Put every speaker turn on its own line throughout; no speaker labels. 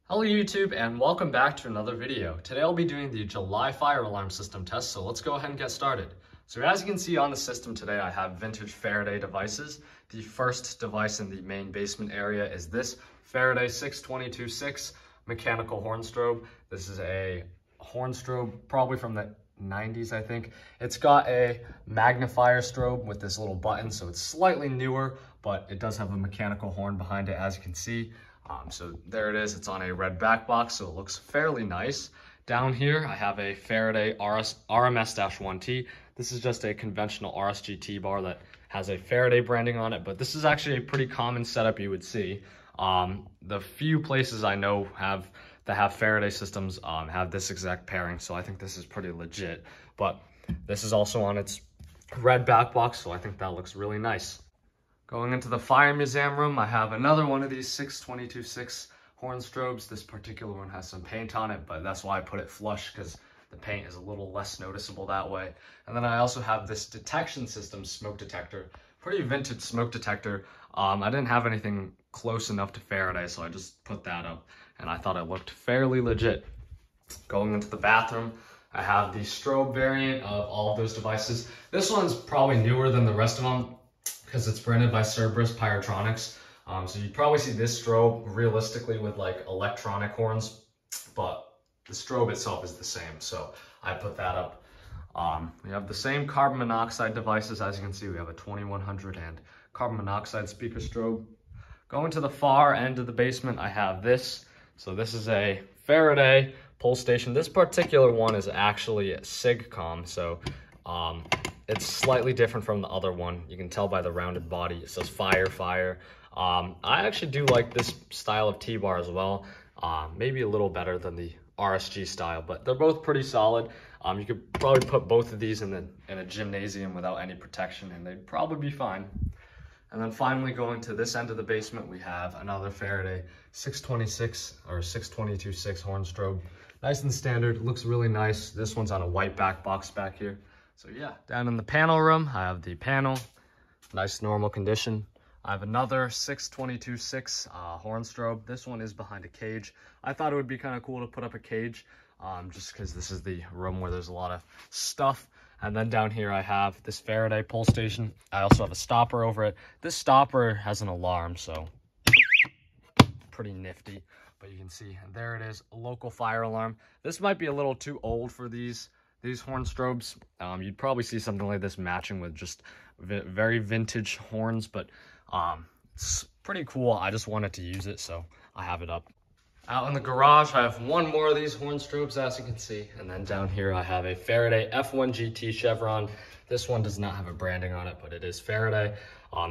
Hello YouTube and welcome back to another video. Today I'll be doing the July fire alarm system test, so let's go ahead and get started. So as you can see on the system today, I have vintage Faraday devices. The first device in the main basement area is this Faraday 6226 mechanical horn strobe. This is a horn strobe probably from the 90s, I think. It's got a magnifier strobe with this little button, so it's slightly newer, but it does have a mechanical horn behind it, as you can see. So there it is. It's on a red back box, so it looks fairly nice. Down here, I have a Faraday RMS-1T. This is just a conventional RSGT bar that has a Faraday branding on it, but this is actually a pretty common setup you would see. The few places I know that have Faraday systems have this exact pairing, so I think this is pretty legit. But this is also on its red back box, so I think that looks really nice. Going into the fire museum room, I have another one of these 6226 horn strobes. This particular one has some paint on it, but that's why I put it flush, because the paint is a little less noticeable that way. And then I also have this detection system smoke detector, pretty vintage smoke detector. I didn't have anything close enough to Faraday, so I just put that up, and I thought it looked fairly legit. Going into the bathroom, I have the strobe variant of all of those devices. This one's probably newer than the rest of them, because it's branded by Strobes Pyrotronics. So you'd probably see this strobe realistically with like electronic horns, but the strobe itself is the same, so I put that up. We have the same carbon monoxide devices. As you can see, we have a 2100 and carbon monoxide speaker strobe. Going to the far end of the basement, I have this. So this is a Faraday pole station. This particular one is actually a SIGCOM, so it's slightly different from the other one. You can tell by the rounded body. It says fire, fire. I actually do like this style of T-bar as well. Maybe a little better than the RSG style, but they're both pretty solid. You could probably put both of these in a gymnasium without any protection, and they'd probably be fine. And then finally, going to this end of the basement, we have another Faraday 626 or 6226 horn strobe. Nice and standard, looks really nice. This one's on a white back box back here. So yeah, down in the panel room, I have the panel, nice normal condition. I have another 6226 horn strobe. This one is behind a cage. I thought it would be kind of cool to put up a cage, just because this is the room where there's a lot of stuff. And then down here I have this Faraday pole station. I also have a stopper over it. This stopper has an alarm, so pretty nifty. But you can see, and there it is, a local fire alarm. This might be a little too old for these horn strobes. You'd probably see something like this matching with just very vintage horns, but it's pretty cool. I just wanted to use it, so I have it up. Out in the garage, I have one more of these horn strobes, as you can see, and then down here I have a Faraday F1 GT Chevron. This one does not have a branding on it, but it is Faraday.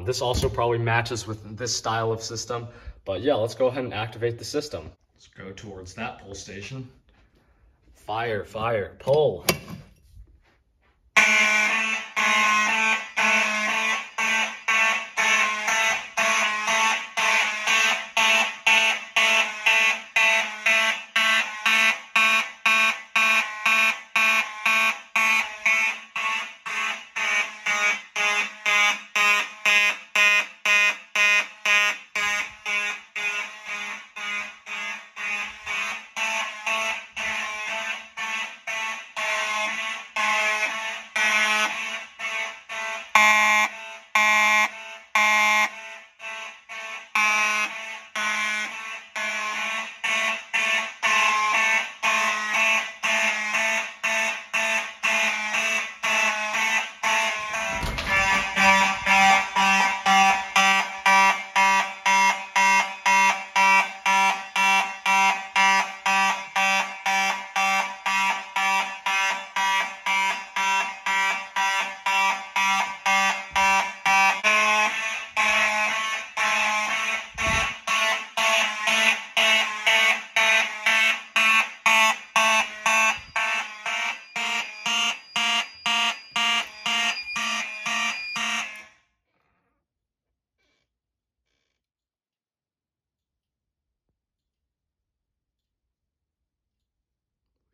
This also probably matches with this style of system, but yeah, let's go ahead and activate the system. Let's go towards that pole station. Fire, fire, pull.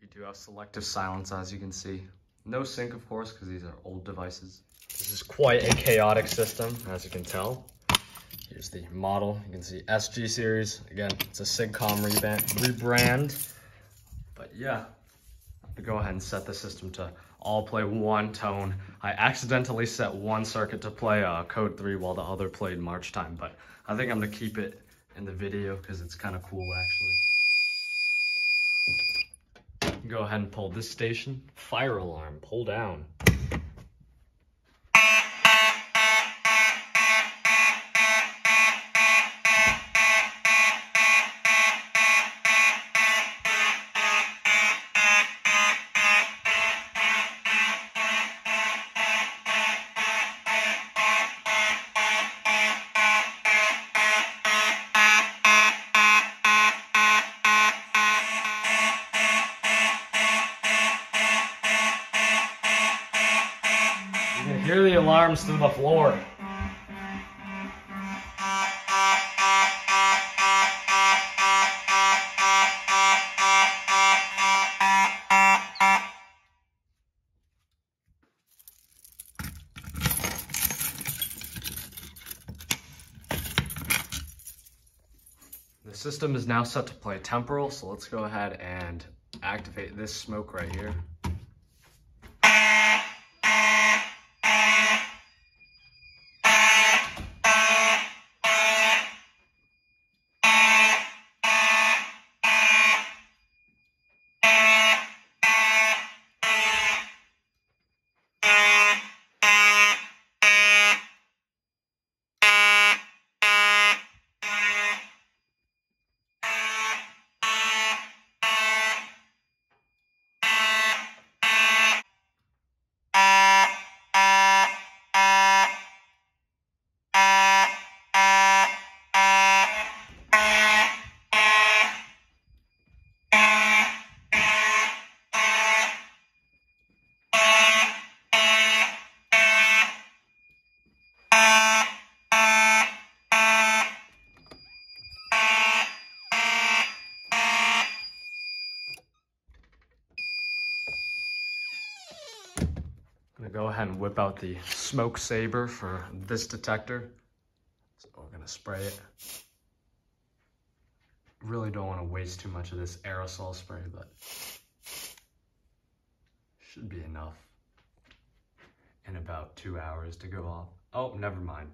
We do have selective silence, as you can see. No sync, of course, because these are old devices. This is quite a chaotic system, as you can tell. Here's the model. You can see SG series. Again, it's a Sigcom rebrand. But yeah, I'll go ahead and set the system to all play one tone. I accidentally set one circuit to play code 3 while the other played march time, but I think I'm gonna keep it in the video because it's kind of cool actually. Go ahead and pull this station. Fire alarm, pull down. You can hear the alarms through the floor. The system is now set to play temporal, so let's go ahead and activate this smoke right here. I'm gonna go ahead and whip out the smoke saber for this detector. So we're gonna spray it. Really don't want to waste too much of this aerosol spray, but should be enough in about 2 hours to go off. Oh, never mind.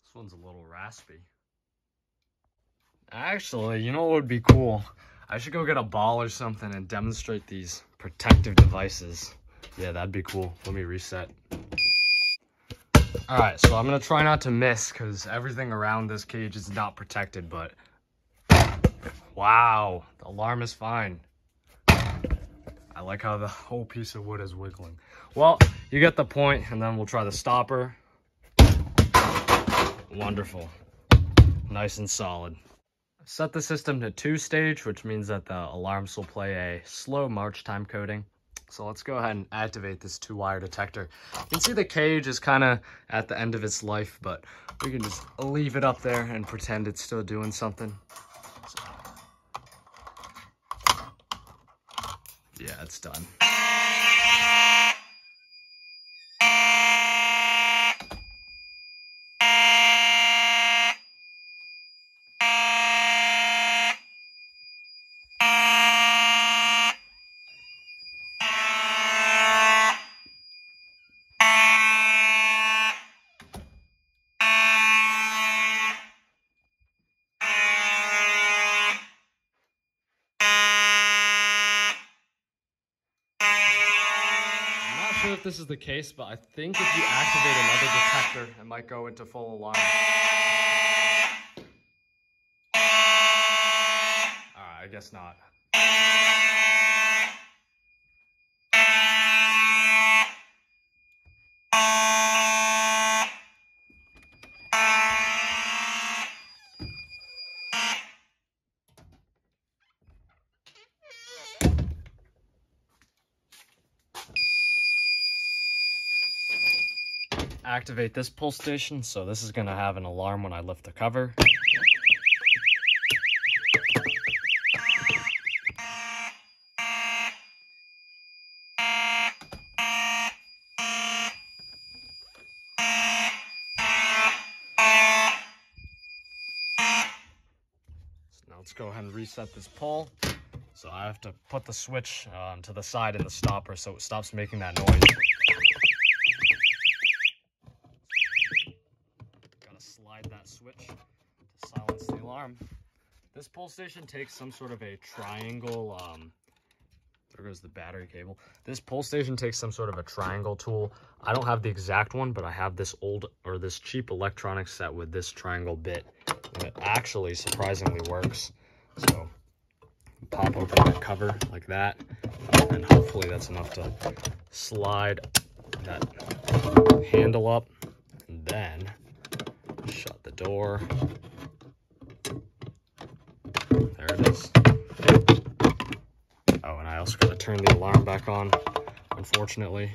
This one's a little raspy. Actually, you know what would be cool? I should go get a ball or something and demonstrate these protective devices. Yeah, that'd be cool. Let me reset. All right, so I'm gonna try not to miss because everything around this cage is not protected, but wow, the alarm is fine. I like how the whole piece of wood is wiggling. Well, you get the point, and then we'll try the stopper. Wonderful. Nice and solid. Set the system to 2-stage, which means that the alarms will play a slow march time coding. So let's go ahead and activate this 2-wire detector. You can see the cage is kind of at the end of its life, but we can just leave it up there and pretend it's still doing something. So, yeah, it's done. If this is the case, but I think if you activate another detector, it might go into full alarm. Alright, I guess not. activate this pull station. So this is gonna have an alarm when I lift the cover. So now let's go ahead and reset this pull. So I have to put the switch to the side in the stopper so it stops making that noise. Gotta slide that switch to silence the alarm. This pull station takes some sort of a triangle, there goes the battery cable. This pull station takes some sort of a triangle tool. I don't have the exact one, but I have this this cheap electronics set with this triangle bit. And it actually surprisingly works. So pop open that cover like that, and hopefully that's enough to slide that handle up, and then shut the door. There it is. Oh, and I also got to turn the alarm back on, unfortunately.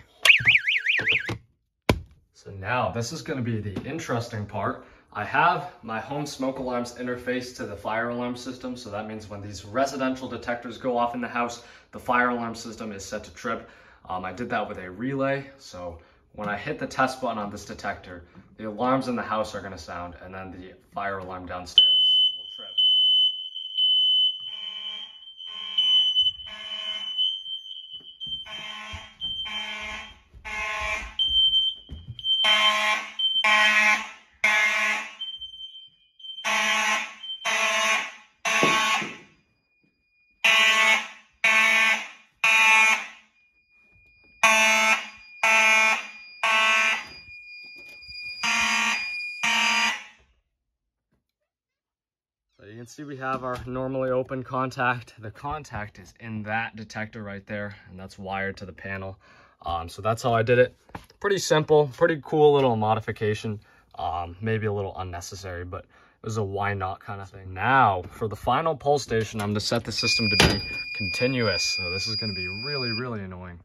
So now this is going to be the interesting part. I have my home smoke alarms interface to the fire alarm system, so that means when these residential detectors go off in the house, the fire alarm system is set to trip. I did that with a relay, so when I hit the test button on this detector, the alarms in the house are going to sound, and then the fire alarm downstairs will trip. So you can see we have our normally open contact. The contact is in that detector right there, and that's wired to the panel. So that's how I did it. Pretty simple, pretty cool little modification. Maybe a little unnecessary, but it was a why not kind of thing. Now, for the final pull station, I'm going to set the system to be continuous. So this is going to be really, really annoying.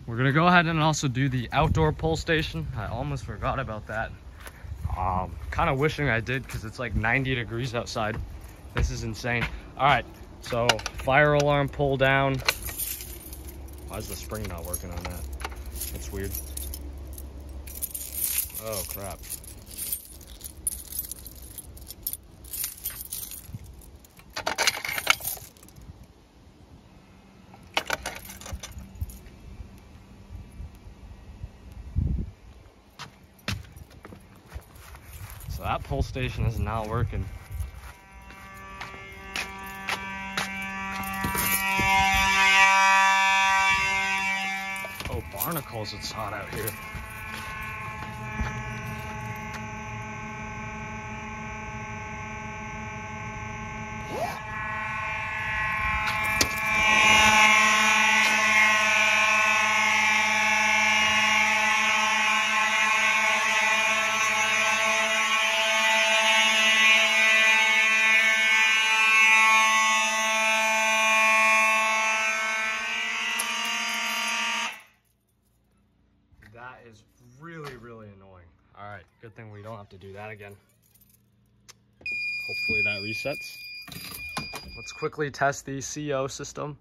We're gonna go ahead and also do the outdoor pull station. I almost forgot about that. Kind of wishing I did, because it's like 90 degrees outside. This is insane. All right, so fire alarm pull down. Why is the spring not working on that? That's weird. Oh crap. So that pull station is not working. Oh, barnacles, it's hot out here. That is really, really annoying. All right, good thing we don't have to do that again. Hopefully that resets. Let's quickly test the CO system.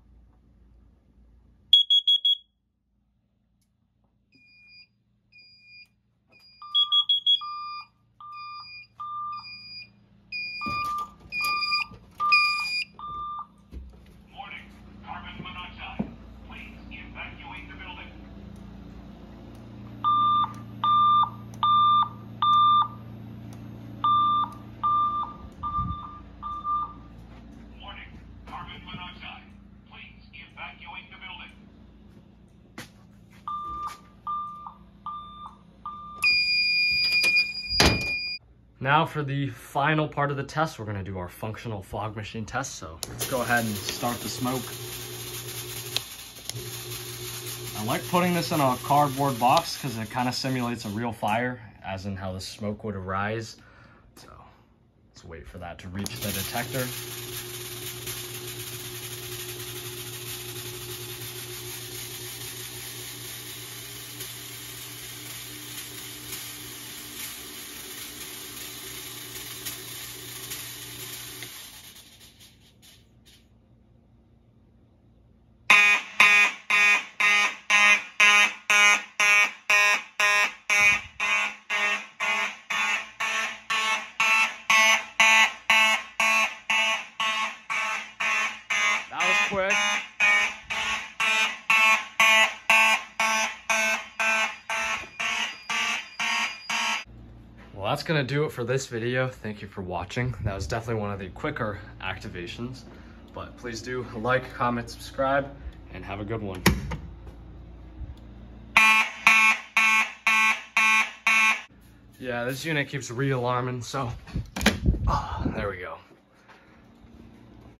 Warning, carbon monoxide. Please evacuate the building. Warning, carbon monoxide. Please evacuate the building.
Now for the final part of the test, we're gonna do our functional fog machine test. So let's go ahead and start the smoke. I like putting this in a cardboard box because it kind of simulates a real fire, as in how the smoke would arise. So let's wait for that to reach the detector. That was quick. Well, that's gonna do it for this video. Thank you for watching. That was definitely one of the quicker activations, but please do like, comment, subscribe, and have a good one. Yeah, this unit keeps re-alarming, so there we go.